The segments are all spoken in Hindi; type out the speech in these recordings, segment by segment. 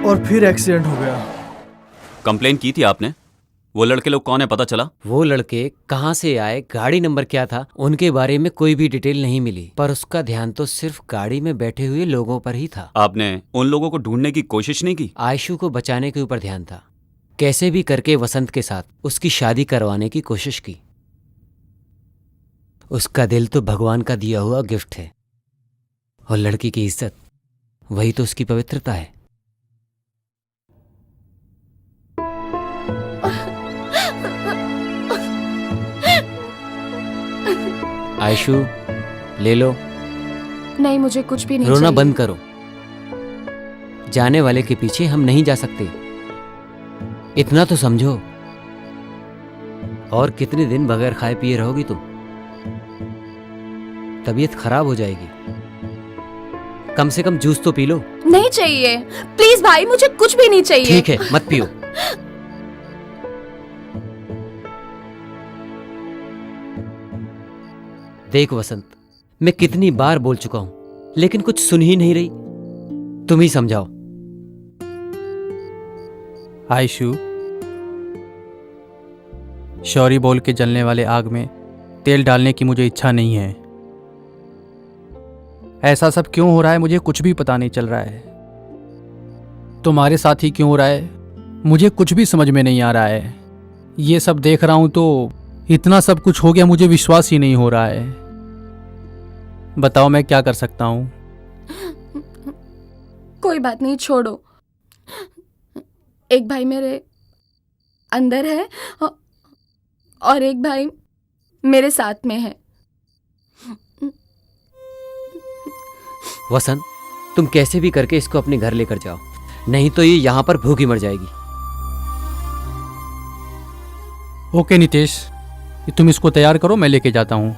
और फिर एक्सीडेंट हो गया। कंप्लेन की थी आपने? वो लड़के लोग कौन है पता चला? वो लड़के कहाँ से आए, गाड़ी नंबर क्या था, उनके बारे में कोई भी डिटेल नहीं मिली, पर उसका ध्यान तो सिर्फ गाड़ी में बैठे हुए लोगों पर ही था। आपने उन लोगों को ढूंढने की कोशिश नहीं की? आयशू को बचाने के ऊपर ध्यान था। कैसे भी करके वसंत के साथ उसकी शादी करवाने की कोशिश की। उसका दिल तो भगवान का दिया हुआ गिफ्ट है, और लड़की की इज्जत वही तो उसकी पवित्रता है। आयशू, ले लो। नहीं, मुझे कुछ भी नहीं रोना चाहिए। बंद करो। जाने वाले के पीछे हम नहीं जा सकते, इतना तो समझो। और कितने दिन बगैर खाए पिए रहोगी तुम? तबीयत खराब हो जाएगी। कम से कम जूस तो पी लो। नहीं चाहिए, प्लीज भाई, मुझे कुछ भी नहीं चाहिए। ठीक है, मत पियो। देख वसंत, मैं कितनी बार बोल चुका हूं, लेकिन कुछ सुन ही नहीं रही। तुम ही समझाओ। आयशू, शौरी बोल के जलने वाले आग में तेल डालने की मुझे इच्छा नहीं है। ऐसा सब क्यों हो रहा है मुझे कुछ भी पता नहीं चल रहा है। तुम्हारे साथ ही क्यों हो रहा है मुझे कुछ भी समझ में नहीं आ रहा है। ये सब देख रहा हूं तो इतना सब कुछ हो गया, मुझे विश्वास ही नहीं हो रहा है। बताओ मैं क्या कर सकता हूं? कोई बात नहीं, छोड़ो। एक भाई मेरे अंदर है और एक भाई मेरे साथ में है। वसंत, तुम कैसे भी करके इसको अपने घर लेकर जाओ, नहीं तो ये यहां पर भूखी मर जाएगी। ओके नितेश, तुम इसको तैयार करो, मैं लेके जाता हूं।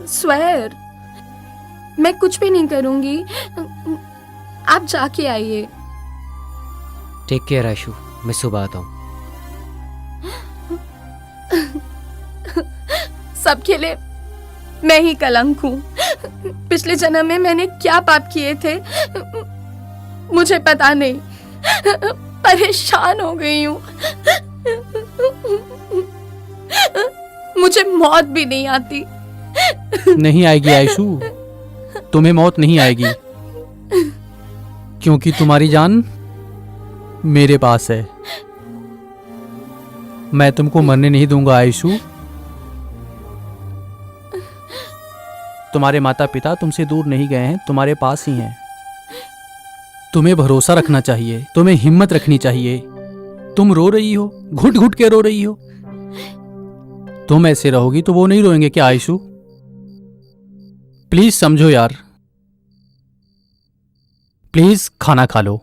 स्वेर, मैं कुछ भी नहीं करूंगी, आप जाके आइए। टेक केयर आयशू, मैं सुबह आता हूं। सबके लिए मैं ही कलंक हूं। पिछले जन्म में मैंने क्या पाप किए थे मुझे पता नहीं। परेशान हो गई हूं। मुझे मौत भी नहीं आती। नहीं आएगी आयशू, तुम्हें मौत नहीं आएगी, क्योंकि तुम्हारी जान मेरे पास है। मैं तुमको मरने नहीं दूंगा आयशू। तुम्हारे माता पिता तुमसे दूर नहीं गए हैं, तुम्हारे पास ही हैं। तुम्हें भरोसा रखना चाहिए, तुम्हें हिम्मत रखनी चाहिए। तुम रो रही हो, घुट घुट के रो रही हो। तुम ऐसे रहोगी तो वो नहीं रोएंगे क्या आयशू? प्लीज समझो यार, प्लीज खाना खा लो।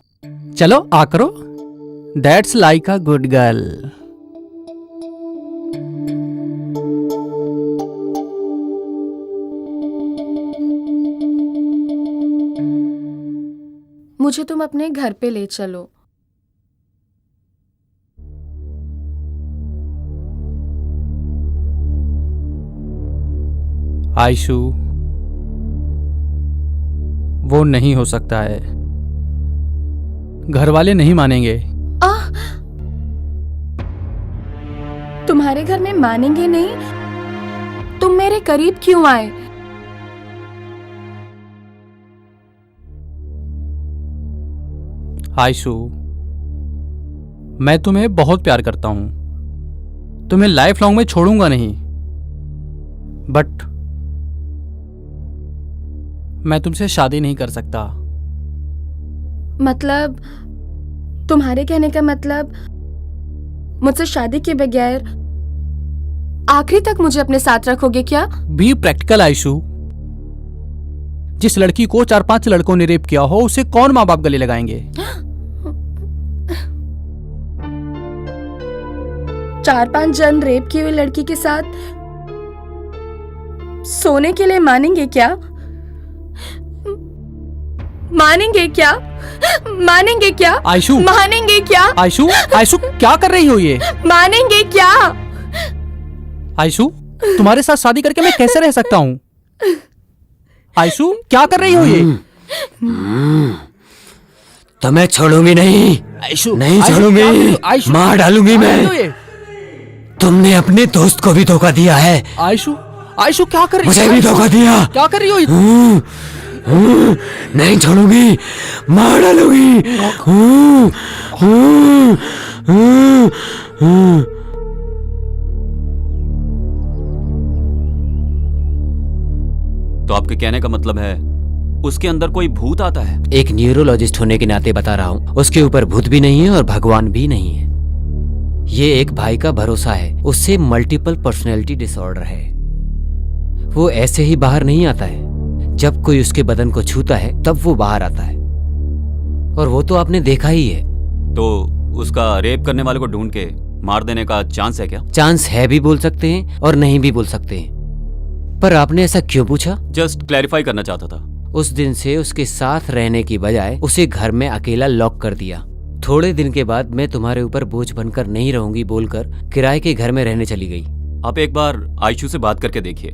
चलो आ करो। That's like a good girl. मुझे तुम अपने घर पे ले चलो। आयशू, वो नहीं हो सकता है, घर वाले नहीं मानेंगे। तुम्हारे घर में मानेंगे नहीं? तुम मेरे करीब क्यों आए? आयशू, मैं तुम्हें बहुत प्यार करता हूं, तुम्हें लाइफ लॉन्ग में छोड़ूंगा नहीं, बट मैं तुमसे शादी नहीं कर सकता। मतलब तुम्हारे कहने का मतलब मुझसे शादी के बगैर आखिरी तक मुझे अपने साथ रखोगे क्या? Be practical Aishu. जिस लड़की को 4-5 लड़कों ने रेप किया हो उसे कौन माँ बाप गले लगाएंगे? 4-5 जन रेप की हुई लड़की के साथ सोने के लिए मानेंगे क्या? मानेंगे क्या? मानेंगे क्या? आयशू, मानेंगे क्या? आयशू, आयशू क्या कर रही हो ये? मानेंगे क्या? आयशू, तुम्हारे साथ शादी करके मैं कैसे रह सकता हूँ? आयशू क्या कर रही हो ये? तो मैं छोड़ूंगी नहीं, आयशु, नहीं आयशु, छोड़ूंगी, क्या कर रही हो? आयशु, मार डालूंगी क्या मैं। कर रही हो ये? तुमने अपने दोस्त को भी धोखा दिया है, आयशु, आयशु क्या कर रही हो? मुझे भी आयशु, धोखा दिया। क्या कर रही हो? नहीं छोड़ूंगी, मार डालूंगी। तो आपके कहने का मतलब है उसके अंदर कोई भूत आता है? एक न्यूरोलॉजिस्ट होने के नाते बता रहा हूँ, उसके ऊपर भूत भी नहीं है और भगवान भी नहीं है। ये एक भाई का भरोसा है, उससे मल्टीपल पर्सनैलिटी डिसऑर्डर है। वो ऐसे ही बाहर नहीं आता है, जब कोई उसके बदन को छूता है तब वो बाहर आता है, और वो तो आपने देखा ही है। तो उसका रेप करने वाले को ढूंढ के मार देने का चांस है क्या? चांस है भी बोल सकते हैं और नहीं भी बोल सकते हैं, पर आपने ऐसा क्यों पूछा? जस्ट क्लैरिफाई करना चाहता था। उस दिन से उसके साथ रहने की बजाय उसे घर में अकेला लॉक कर दिया। थोड़े दिन के बाद मैं तुम्हारे ऊपर बोझ बनकर नहीं रहूंगी बोलकर किराए के घर में रहने चली गई। आप एक बार आयशु से बात करके देखिए,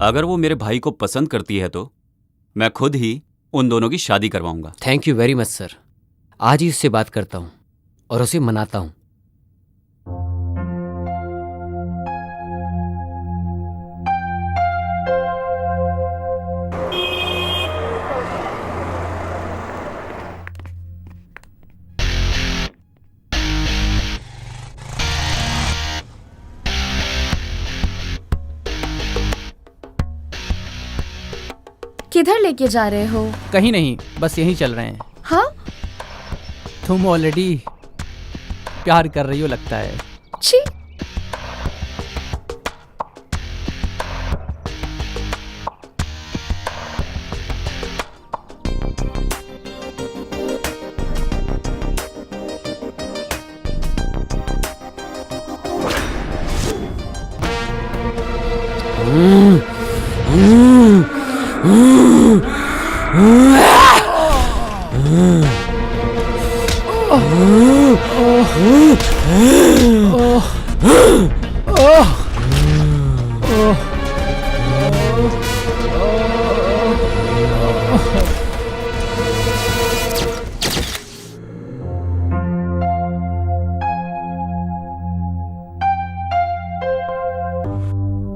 अगर वो मेरे भाई को पसंद करती है तो मैं खुद ही उन दोनों की शादी करवाऊंगा। Thank you very much sir. आज ही उससे बात करता हूँ और उसे मनाता हूँ। किधर लेके जा रहे हो? कहीं नहीं, बस यहीं चल रहे हैं। हाँ? तुम ऑलरेडी प्यार कर रही हो लगता है। छी।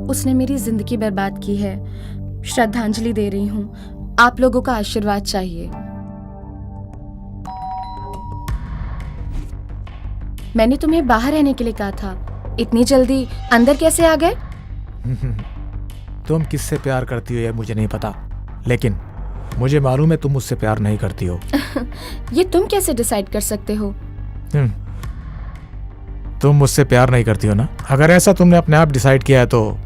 उसने मेरी जिंदगी बर्बाद की है। श्रद्धांजलि दे रही हूँ। आप लोगों का आशीर्वाद चाहिए। मैंने तुम्हें बाहर रहने के लिए कहा था, इतनी जल्दी अंदर कैसे आ गए? तुम किससे प्यार करती हो यह मुझे नहीं पता, लेकिन मुझे मालूम है तुम मुझसे प्यार नहीं करती हो। ये तुम कैसे डिसाइड कर सकते हो? तुम मुझसे प्यार नहीं करती हो ना? अगर ऐसा तुमने अपने आप डिसाइड किया है तो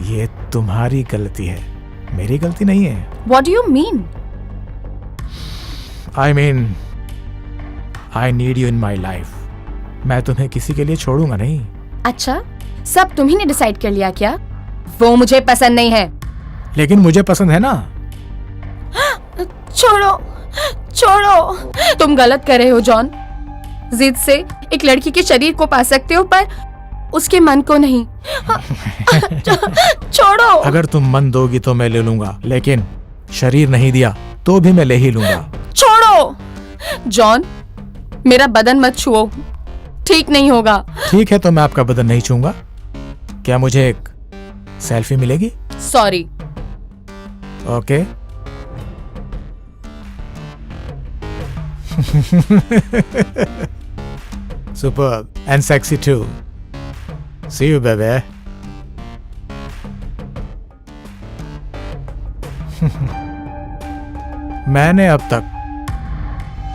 ये तुम्हारी गलती है, मेरी गलती नहीं है। What do you mean? I mean, I need you in my life. मैं तुम्हें किसी के लिए छोड़ूंगा नहीं। अच्छा, सब तुम्ही ने डिसाइड कर लिया क्या? वो मुझे पसंद नहीं है। लेकिन मुझे पसंद है ना। छोड़ो, छोड़ो। तुम गलत कर रहे हो जॉन। जिद से एक लड़की के शरीर को पा सकते हो पर उसके मन को नहीं। छोड़ो। अगर तुम मन दोगी तो मैं ले लूंगा, लेकिन शरीर नहीं दिया तो भी मैं ले ही लूंगा। छोड़ो जॉन, मेरा बदन मत छुओ, ठीक नहीं होगा। ठीक है तो मैं आपका बदन नहीं छूंगा। क्या मुझे एक सेल्फी मिलेगी? Sorry. Okay. Superb and sexy too. See you, baby. मैंने अब तक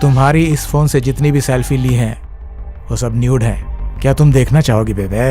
तुम्हारी इस फोन से जितनी भी सेल्फी ली हैं वो सब न्यूड हैं। क्या तुम देखना चाहोगी बेबे?